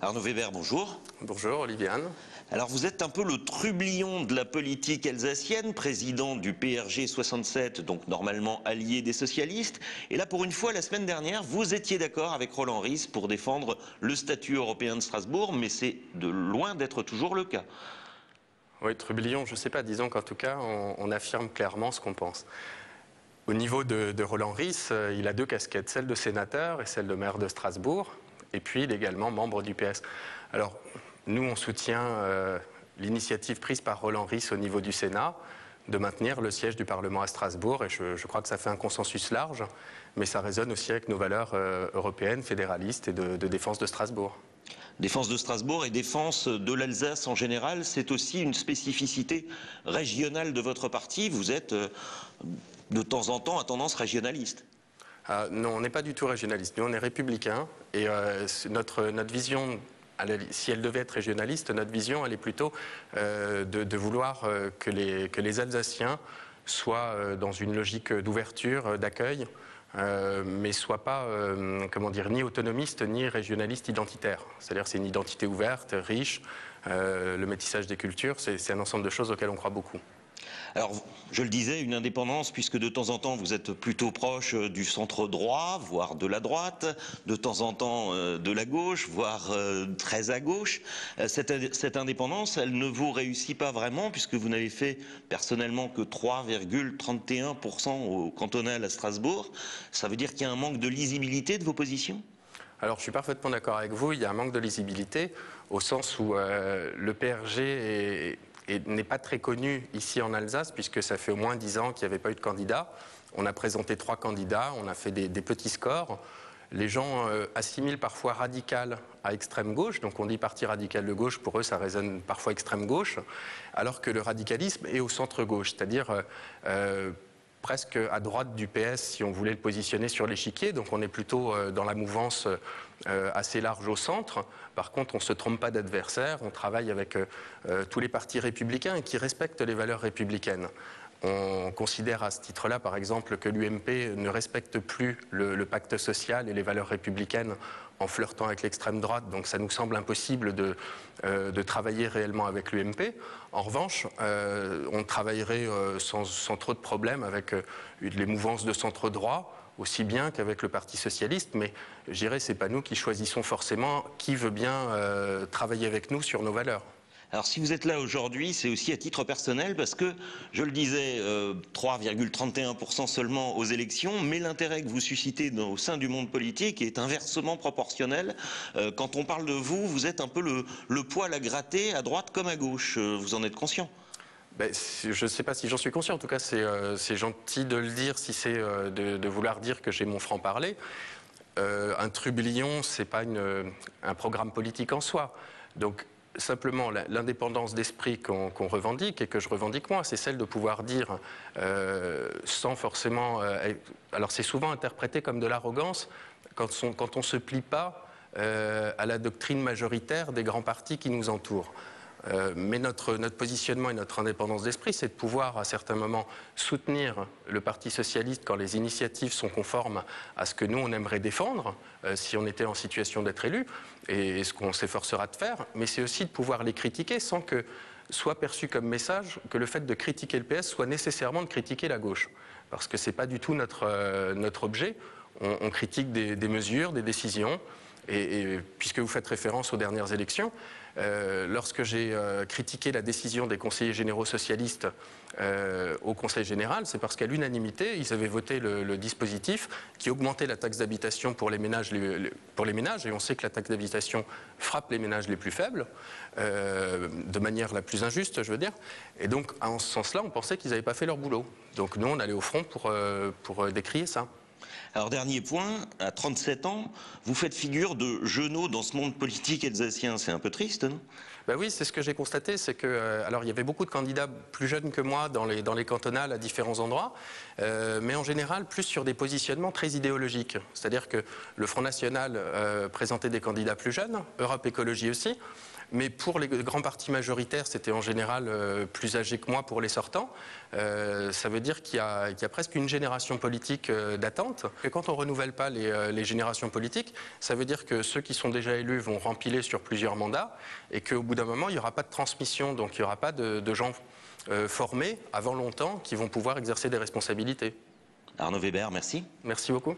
Arnaud Weber, bonjour. Bonjour Oliviane. Alors vous êtes un peu le trublion de la politique alsacienne, président du PRG 67, donc normalement allié des socialistes. Et là pour une fois, la semaine dernière, vous étiez d'accord avec Roland Ries pour défendre le statut européen de Strasbourg, mais c'est de loin d'être toujours le cas. Oui, trublion, je ne sais pas, disons qu'en tout cas, on affirme clairement ce qu'on pense. Au niveau de Roland Ries, il a deux casquettes, celle de sénateur et celle de maire de Strasbourg, et puis il est également membre du PS. Alors, nous, on soutient l'initiative prise par Roland Ries au niveau du Sénat de maintenir le siège du Parlement à Strasbourg, et je crois que ça fait un consensus large, mais ça résonne aussi avec nos valeurs européennes, fédéralistes et de défense de Strasbourg. Défense de Strasbourg et défense de l'Alsace en général, c'est aussi une spécificité régionale de votre parti. Vous êtes de temps en temps à tendance régionaliste. Non, on n'est pas du tout régionaliste. Nous, on est républicain et notre vision, si elle devait être régionaliste, notre vision, elle est plutôt de vouloir que les Alsaciens soient dans une logique d'ouverture, d'accueil, mais soient pas, comment dire, ni autonomistes ni régionalistes identitaires. C'est-à-dire c'est une identité ouverte, riche, le métissage des cultures, c'est un ensemble de choses auxquelles on croit beaucoup. Alors, je le disais, une indépendance, puisque de temps en temps, vous êtes plutôt proche du centre droit, voire de la droite, de temps en temps de la gauche, voire très à gauche. Cette indépendance, elle ne vous réussit pas vraiment, puisque vous n'avez fait personnellement que 3,31% au cantonal à Strasbourg. Ça veut dire qu'il y a un manque de lisibilité de vos positions ? Alors, je suis parfaitement d'accord avec vous, il y a un manque de lisibilité, au sens où le PRG n'est pas très connu ici en Alsace, puisque ça fait au moins 10 ans qu'il n'y avait pas eu de candidat. On a présenté 3 candidats, on a fait des petits scores. Les gens assimilent parfois radical à extrême gauche, donc on dit parti radical de gauche, pour eux ça résonne parfois extrême gauche, alors que le radicalisme est au centre gauche, c'est-à-dire presque à droite du PS si on voulait le positionner sur l'échiquier, donc on est plutôt dans la mouvance assez large au centre. Par contre, on ne se trompe pas d'adversaire, on travaille avec tous les partis républicains qui respectent les valeurs républicaines. On considère à ce titre-là, par exemple, que l'UMP ne respecte plus le pacte social et les valeurs républicaines en flirtant avec l'extrême droite, donc ça nous semble impossible de travailler réellement avec l'UMP. En revanche, on travaillerait sans trop de problèmes avec les mouvances de centre droit, aussi bien qu'avec le Parti socialiste, mais je dirais c'est pas nous qui choisissons forcément qui veut bien travailler avec nous sur nos valeurs. Alors si vous êtes là aujourd'hui, c'est aussi à titre personnel parce que, je le disais, 3,31% seulement aux élections, mais l'intérêt que vous suscitez au sein du monde politique est inversement proportionnel. Quand on parle de vous, vous êtes un peu le poil à gratter à droite comme à gauche. Vous en êtes conscient ? Ben, je ne sais pas si j'en suis conscient. En tout cas, c'est gentil de le dire si c'est de vouloir dire que j'ai mon franc-parler. Un trublion, ce n'est pas un programme politique en soi. Donc, simplement, l'indépendance d'esprit qu'on revendique et que je revendique moi, c'est celle de pouvoir dire sans forcément... alors, c'est souvent interprété comme de l'arrogance quand on ne se plie pas à la doctrine majoritaire des grands partis qui nous entourent. Mais notre positionnement et notre indépendance d'esprit, c'est de pouvoir à certains moments soutenir le Parti socialiste quand les initiatives sont conformes à ce que nous on aimerait défendre si on était en situation d'être élu, et ce qu'on s'efforcera de faire, mais c'est aussi de pouvoir les critiquer sans que soit perçu comme message que le fait de critiquer le PS soit nécessairement de critiquer la gauche, parce que c'est pas du tout notre objet. On critique des mesures, des décisions. Et puisque vous faites référence aux dernières élections, lorsque j'ai critiqué la décision des conseillers généraux socialistes au Conseil général, c'est parce qu'à l'unanimité, ils avaient voté le dispositif qui augmentait la taxe d'habitation pour les ménages, et on sait que la taxe d'habitation frappe les ménages les plus faibles, de manière la plus injuste, je veux dire. Et donc, en ce sens-là, on pensait qu'ils n'avaient pas fait leur boulot. Donc nous, on allait au front pour décrier ça. Alors dernier point, à 37 ans, vous faites figure de genou dans ce monde politique alsacien. C'est un peu triste, non ? Ben oui, c'est ce que j'ai constaté, c'est que alors il y avait beaucoup de candidats plus jeunes que moi dans les cantonales à différents endroits, mais en général plus sur des positionnements très idéologiques. C'est-à-dire que le Front National présentait des candidats plus jeunes, Europe Écologie aussi, Mais pour les grands partis majoritaires, c'était en général plus âgé que moi pour les sortants. Ça veut dire qu'il y a presque une génération politique d'attente. Et quand on ne renouvelle pas les générations politiques, ça veut dire que ceux qui sont déjà élus vont rempiler sur plusieurs mandats et qu'au bout d'un moment, il n'y aura pas de transmission. Donc il n'y aura pas de gens formés avant longtemps qui vont pouvoir exercer des responsabilités. Arnaud Weber, merci. Merci beaucoup.